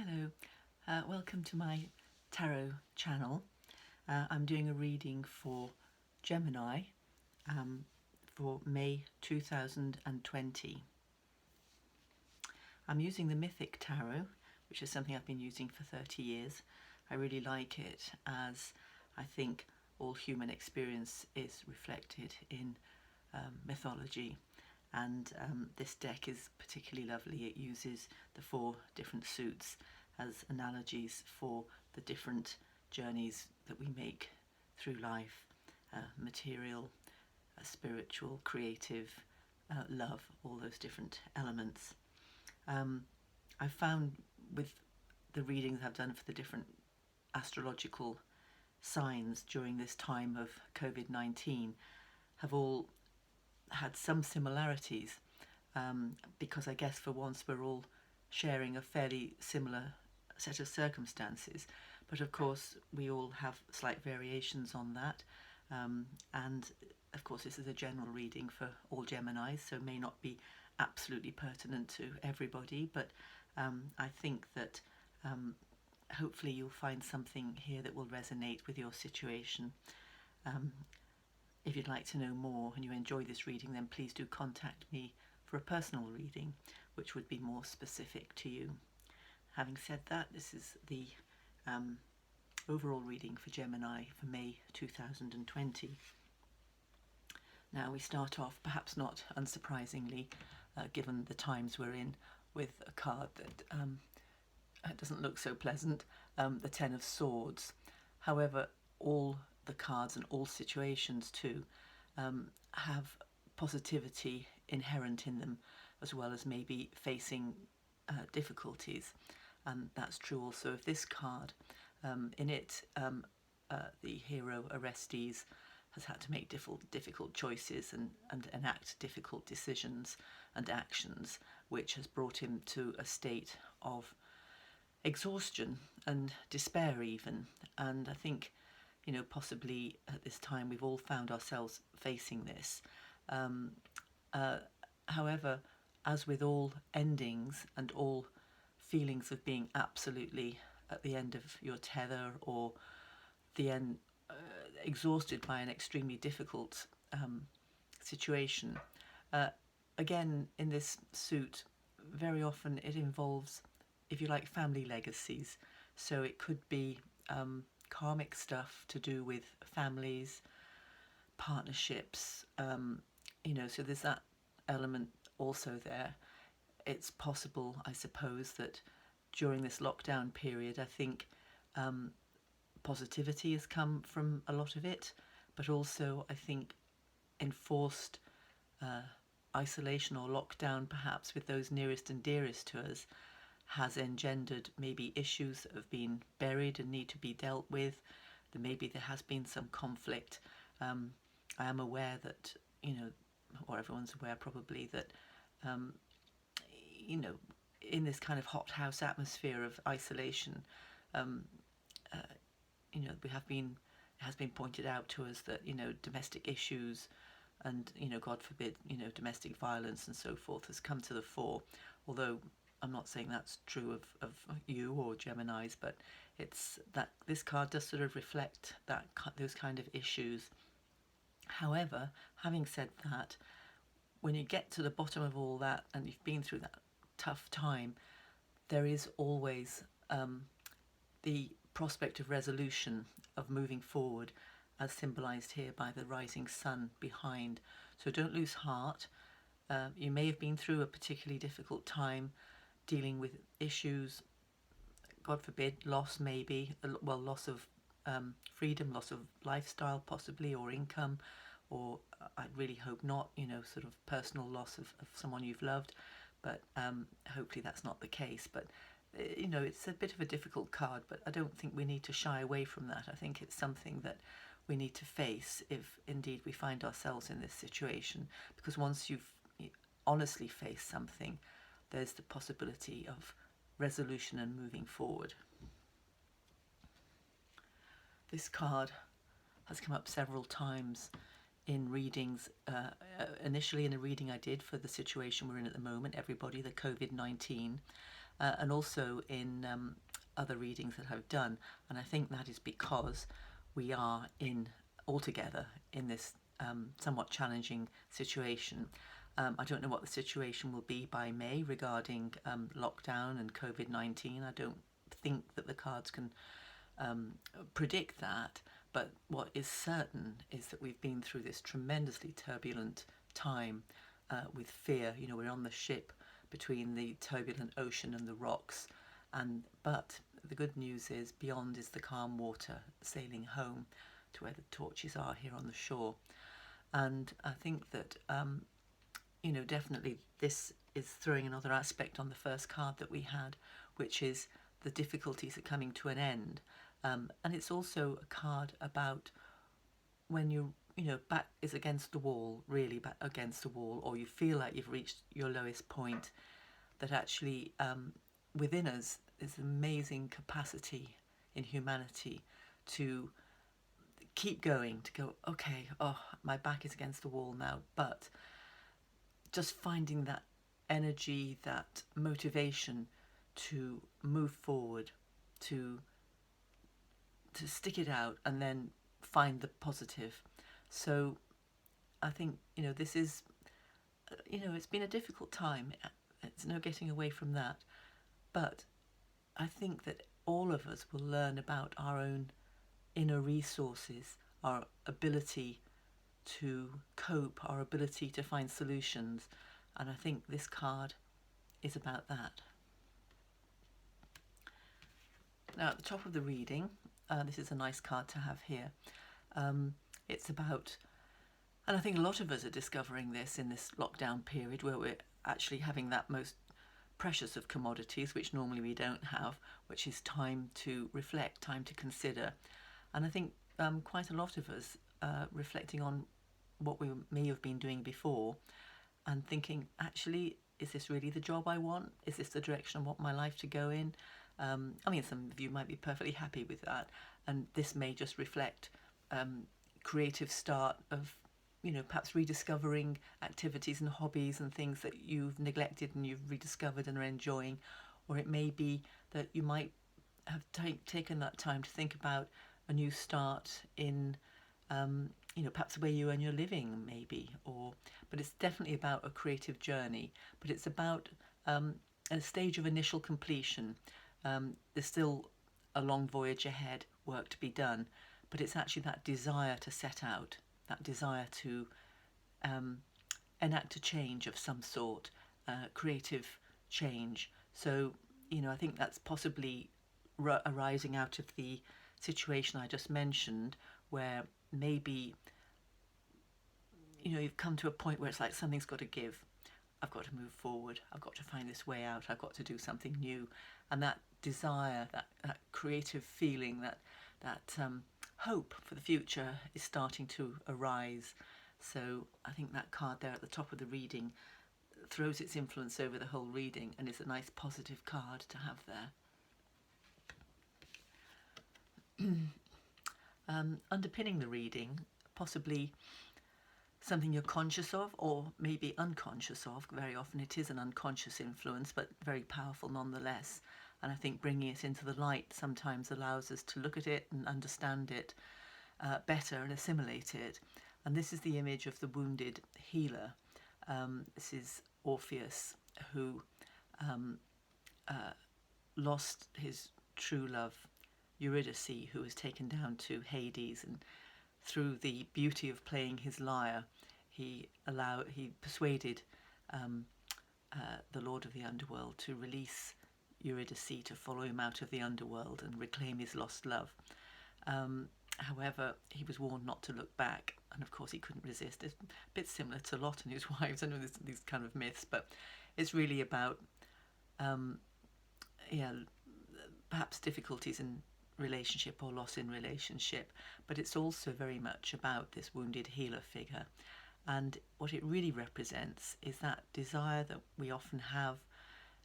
Hello, welcome to my tarot channel. I'm doing a reading for Gemini for May 2020. I'm using the Mythic Tarot, which is something I've been using for 30 years. I really like it as I think all human experience is reflected in mythology. And this deck is particularly lovely. It uses the 4 different suits as analogies for the different journeys that we make through life, material, spiritual, creative, love, all those different elements. I've found with the readings I've done for the different astrological signs during this time of COVID-19 have all had some similarities, because I guess for once we're all sharing a fairly similar set of circumstances, but of course we all have slight variations on that, and of course this is a general reading for all Geminis, so may not be absolutely pertinent to everybody, but I think that hopefully you'll find something here that will resonate with your situation. If you'd like to know more and you enjoy this reading, then please do contact me for a personal reading, which would be more specific to you. Having said that, this is the overall reading for Gemini for May 2020. Now we start off, perhaps not unsurprisingly, given the times we're in, with a card that doesn't look so pleasant, the Ten of Swords. However, all the cards and all situations too have positivity inherent in them, as well as maybe facing difficulties, and that's true also of this card. In it, the hero Orestes has had to make difficult choices and enact difficult decisions and actions, which has brought him to a state of exhaustion and despair even. And I think, you know, possibly at this time we've all found ourselves facing this. However, as with all endings and all feelings of being absolutely at the end of your tether, or the end, exhausted by an extremely difficult situation, again in this suit very often it involves, if you like, family legacies. So it could be karmic stuff to do with families, partnerships, you know, so there's that element also there. It's possible, I suppose, that during this lockdown period, I think positivity has come from a lot of it, but also I think enforced isolation or lockdown, perhaps with those nearest and dearest to us, has engendered maybe issues that have been buried and need to be dealt with. That maybe there has been some conflict. I am aware that, you know, or everyone's aware probably, that you know, in this kind of hothouse atmosphere of isolation, you know, it has been pointed out to us that, you know, domestic issues and, you know, God forbid, you know, domestic violence and so forth has come to the fore. Although I'm not saying that's true of you or Geminis, but it's that this card does sort of reflect those kind of issues. However, having said that, when you get to the bottom of all that and you've been through that tough time, there is always the prospect of resolution, of moving forward, as symbolised here by the rising sun behind. So don't lose heart. You may have been through a particularly difficult time dealing with issues, God forbid, loss maybe, well, loss of freedom, loss of lifestyle possibly, or income, or I really hope not, you know, sort of personal loss of someone you've loved, but hopefully that's not the case. But you know, it's a bit of a difficult card, but I don't think we need to shy away from that. I think it's something that we need to face if indeed we find ourselves in this situation, because once you've honestly faced something, there's the possibility of resolution and moving forward. This card has come up several times in readings, initially in a reading I did for the situation we're in at the moment, everybody, the COVID-19, and also in other readings that I've done. And I think that is because we are altogether in this somewhat challenging situation. I don't know what the situation will be by May regarding lockdown and COVID-19. I don't think that the cards can predict that, but what is certain is that we've been through this tremendously turbulent time with fear. You know, we're on the ship between the turbulent ocean and the rocks, but the good news is beyond is the calm water, sailing home to where the torches are here on the shore. And I think that you know, definitely this is throwing another aspect on the first card that we had, which is the difficulties are coming to an end. And it's also a card about when you know, back is against the wall, really back against the wall, or you feel like you've reached your lowest point, that actually within us is amazing capacity in humanity to keep going, to go, okay, oh, my back is against the wall now, but just finding that energy, that motivation to move forward, to stick it out and then find the positive. So I think, you know, this is, you know, it's been a difficult time. It's no getting away from that. But I think that all of us will learn about our own inner resources, our ability to cope, our ability to find solutions. And I think this card is about that. Now, at the top of the reading, this is a nice card to have here. It's about, and I think a lot of us are discovering this in this lockdown period where we're actually having that most precious of commodities, which normally we don't have, which is time to reflect, time to consider. And I think quite a lot of us reflecting on what we may have been doing before and thinking, actually, is this really the job I want? Is this the direction I want my life to go in? I mean, some of you might be perfectly happy with that, and this may just reflect creative start of, you know, perhaps rediscovering activities and hobbies and things that you've neglected and you've rediscovered and are enjoying. Or it may be that you might have taken that time to think about a new start in, you know, perhaps where you earn your living, maybe. But it's definitely about a creative journey. But it's about a stage of initial completion. There's still a long voyage ahead, work to be done, but it's actually that desire to set out, that desire to enact a change of some sort, creative change. So, you know, I think that's possibly arising out of the situation I just mentioned, where maybe, you know, you've come to a point where it's like something's got to give. I've got to move forward. I've got to find this way out. I've got to do something new. And that desire, that creative feeling, that hope for the future is starting to arise. So I think that card there at the top of the reading throws its influence over the whole reading and is a nice positive card to have there. Underpinning the reading, possibly something you're conscious of or maybe unconscious of. Very often it is an unconscious influence, but very powerful nonetheless. And I think bringing it into the light sometimes allows us to look at it and understand it better and assimilate it. And this is the image of the wounded healer. This is Orpheus, who lost his true love, Eurydice, who was taken down to Hades, and through the beauty of playing his lyre, he persuaded the Lord of the Underworld to release Eurydice to follow him out of the underworld and reclaim his lost love. However, he was warned not to look back, and of course he couldn't resist. It's a bit similar to Lot and his wives. I know there's these kind of myths, but it's really about perhaps difficulties in relationship or loss in relationship, but it's also very much about this wounded healer figure. And what it really represents is that desire that we often have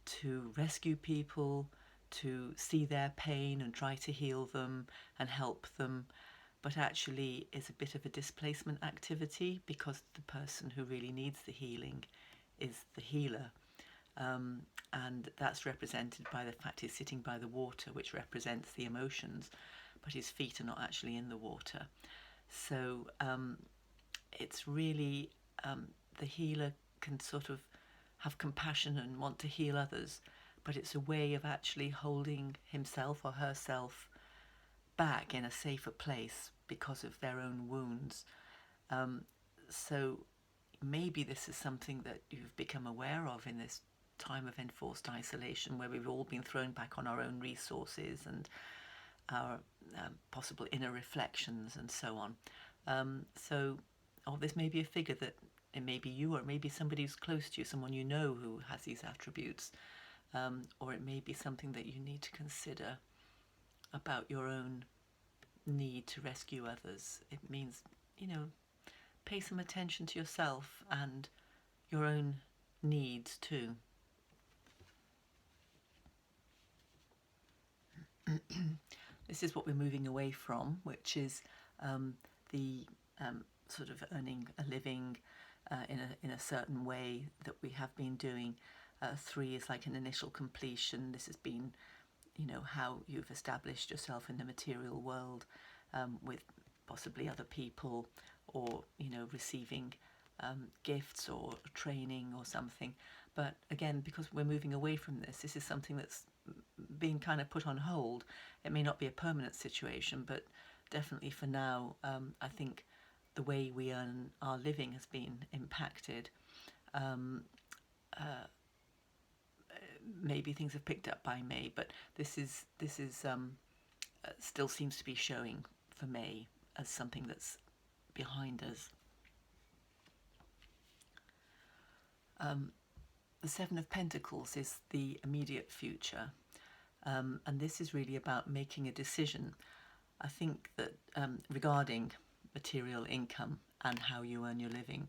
to rescue people, to see their pain and try to heal them and help them, but actually is a bit of a displacement activity because the person who really needs the healing is the healer. and that's represented by the fact he's sitting by the water, which represents the emotions, but his feet are not actually in the water. So it's really the healer can sort of have compassion and want to heal others, but it's a way of actually holding himself or herself back in a safer place because of their own wounds. So maybe this is something that you've become aware of in this time of enforced isolation, where we've all been thrown back on our own resources and our possible inner reflections and so on. Or this may be a figure that it may be you, or it may be somebody who's close to you, someone you know who has these attributes, or it may be something that you need to consider about your own need to rescue others. It means, pay some attention to yourself and your own needs too. This is what we're moving away from, which is the sort of earning a living in a certain way that we have been doing. 3 is like an initial completion. This has been, how you've established yourself in the material world with possibly other people, or receiving gifts or training or something. But again, because we're moving away from this is something that's being kind of put on hold. It may not be a permanent situation, but definitely for now, I think the way we earn our living has been impacted. Maybe things have picked up by May, but this is still seems to be showing for May as something that's behind us. The 7 of Pentacles is the immediate future, and this is really about making a decision. I think that regarding material income and how you earn your living,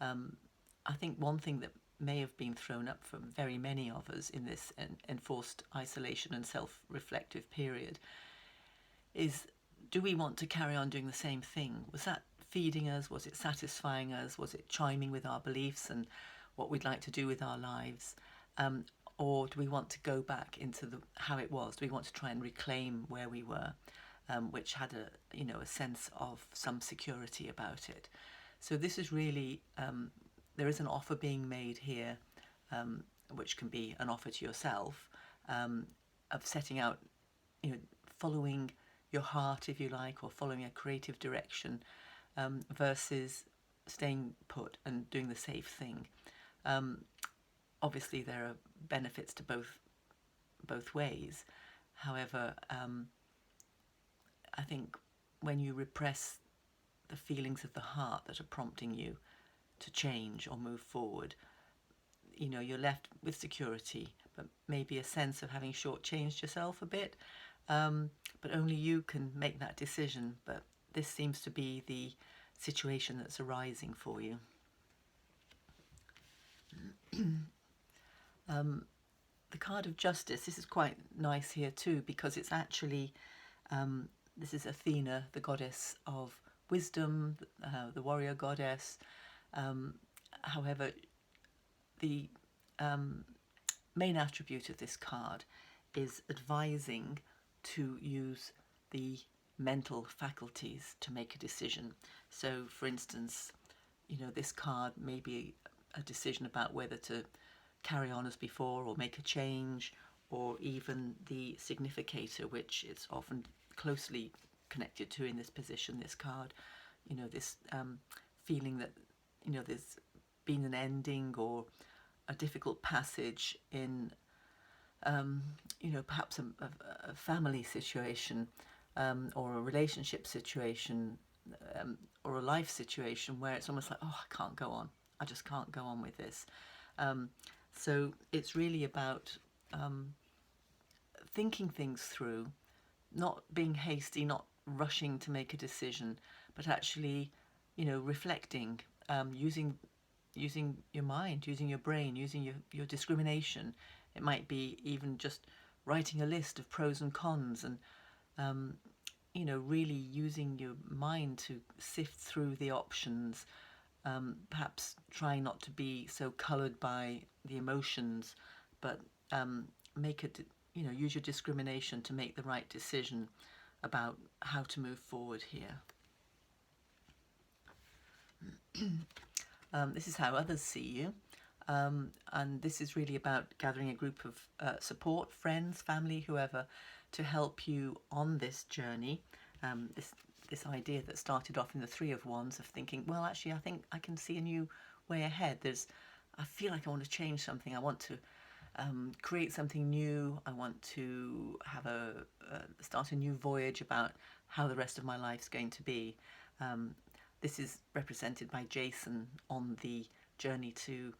I think one thing that may have been thrown up for very many of us in this enforced isolation and self-reflective period is, do we want to carry on doing the same thing? Was that feeding us? Was it satisfying us? Was it chiming with our beliefs and what we'd like to do with our lives? Or do we want to go back into how it was? Do we want to try and reclaim where we were, which had a sense of some security about it? So this is really, there is an offer being made here, which can be an offer to yourself, of setting out, following your heart, if you like, or following a creative direction, versus staying put and doing the safe thing. Obviously, there are benefits to both ways. However, I think when you repress the feelings of the heart that are prompting you to change or move forward, you're left with security, but maybe a sense of having shortchanged yourself a bit. But only you can make that decision. But this seems to be the situation that's arising for you. The card of Justice, this is quite nice here too, because it's actually, this is Athena, the goddess of wisdom, the warrior goddess. However, the main attribute of this card is advising to use the mental faculties to make a decision. So, for instance, this card may be a decision about whether to carry on as before or make a change, or even the significator, which is often closely connected to in this position, this card, this feeling that, there's been an ending or a difficult passage in, perhaps a family situation, or a relationship situation, or a life situation where it's almost like, oh, I can't go on. I just can't go on with this. So it's really about thinking things through, not being hasty, not rushing to make a decision, but actually, reflecting, using your mind, using your brain, using your discrimination. It might be even just writing a list of pros and cons, and really using your mind to sift through the options, perhaps try not to be so coloured by the emotions, but make it, use your discrimination to make the right decision about how to move forward here. This is how others see you. And this is really about gathering a group of support, friends, family, whoever, to help you on this journey. This idea that started off in the Three of Wands of thinking, well, actually, I think I can see a new way ahead. I feel like I want to change something. I want to create something new. I want to have start a new voyage about how the rest of my life's going to be. This is represented by Jason on the journey to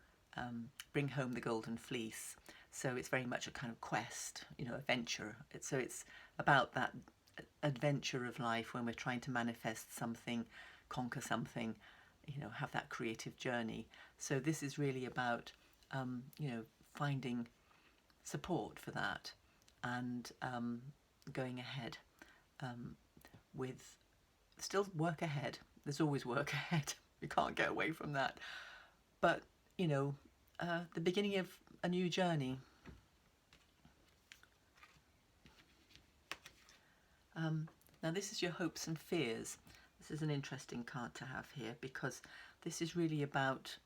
bring home the golden fleece. So it's very much a kind of quest, adventure. So it's about that adventure of life when we're trying to manifest something, conquer something, have that creative journey. So this is really about, finding support for that and going ahead with still work ahead. There's always work ahead. You can't get away from that. But, the beginning of a new journey. Now this is your hopes and fears. This is an interesting card to have here because this is really about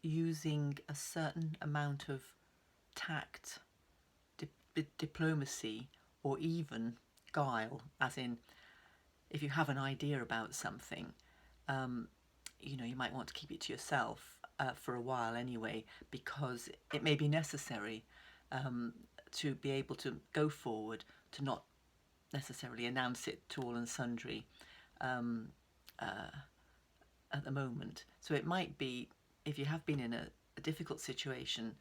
using a certain amount of tact, diplomacy, or even guile, as in if you have an idea about something, you might want to keep it to yourself for a while anyway, because it may be necessary to be able to go forward, to not necessarily announce it to all and sundry at the moment. So it might be, if you have been in a difficult situation,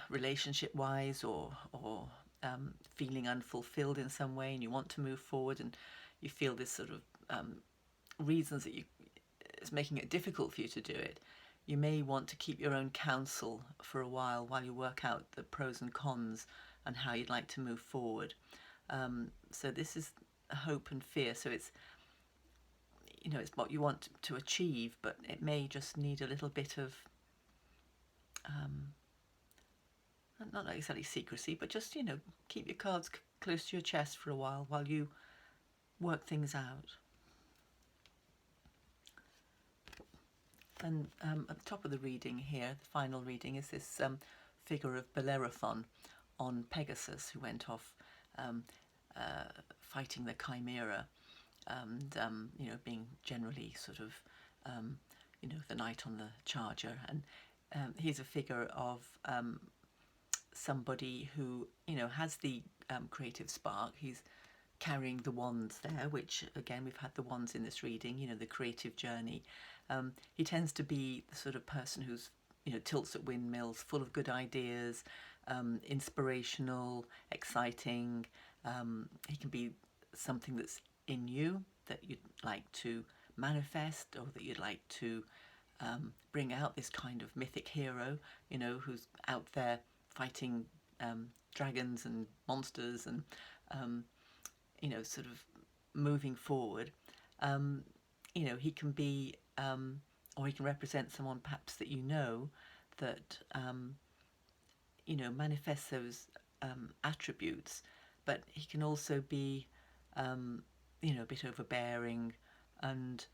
relationship-wise or feeling unfulfilled in some way, and you want to move forward, and you feel this sort of reasons that it's making it difficult for you to do it, you may want to keep your own counsel for a while you work out the pros and cons and how you'd like to move forward. So this is hope and fear. So it's it's what you want to achieve, but it may just need a little bit of not exactly secrecy, but just keep your cards close to your chest for a while you work things out. And at the top of the reading here, the final reading, is this figure of Bellerophon on Pegasus, who went off fighting the Chimera, and being generally sort of the knight on the charger. And he's a figure of somebody who has the creative spark. He's carrying the wands there, which again we've had the wands in this reading, the creative journey. He tends to be the sort of person who's tilts at windmills, full of good ideas, inspirational, exciting. He can be something that's in you that you'd like to manifest, or that you'd like to bring out, this kind of mythic hero, who's out there fighting dragons and monsters and sort of moving forward. He can be or he can represent someone perhaps that that manifests those attributes, but he can also be a bit overbearing and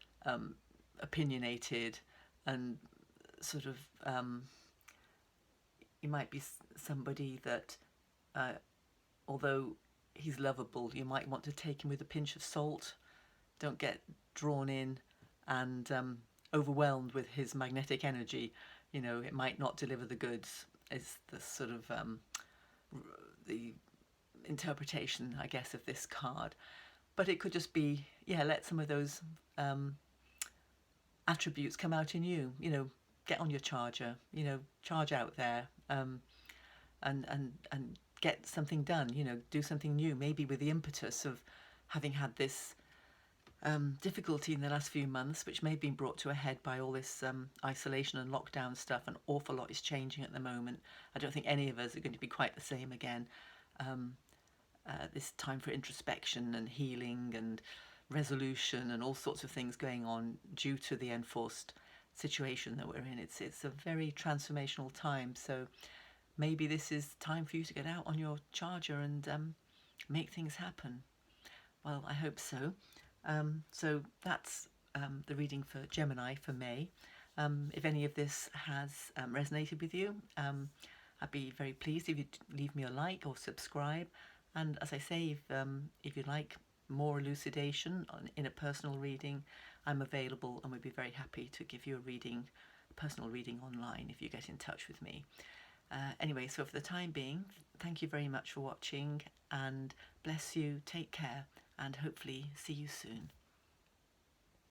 opinionated, and sort of he might be somebody that although he's lovable, you might want to take him with a pinch of salt. Don't get drawn in and overwhelmed with his magnetic energy. It might not deliver the goods, is the sort of the interpretation, I guess, of this card. But it could just be, let some of those attributes come out in you. Get on your charger, charge out there, and get something done. Do something new, maybe with the impetus of having had this difficulty in the last few months, which may have been brought to a head by all this isolation and lockdown stuff. An awful lot is changing at the moment. I don't think any of us are going to be quite the same again. This time for introspection and healing and resolution and all sorts of things going on due to the enforced situation that we're in. It's a very transformational time. So maybe this is time for you to get out on your charger and make things happen. Well, I hope so. So that's the reading for Gemini for May. If any of this has resonated with you, I'd be very pleased if you'd leave me a like or subscribe. And as I say, if you'd like more elucidation in a personal reading, I'm available and would be very happy to give you a personal reading online if you get in touch with me. Anyway, so for the time being, thank you very much for watching, and bless you, take care, and hopefully see you soon.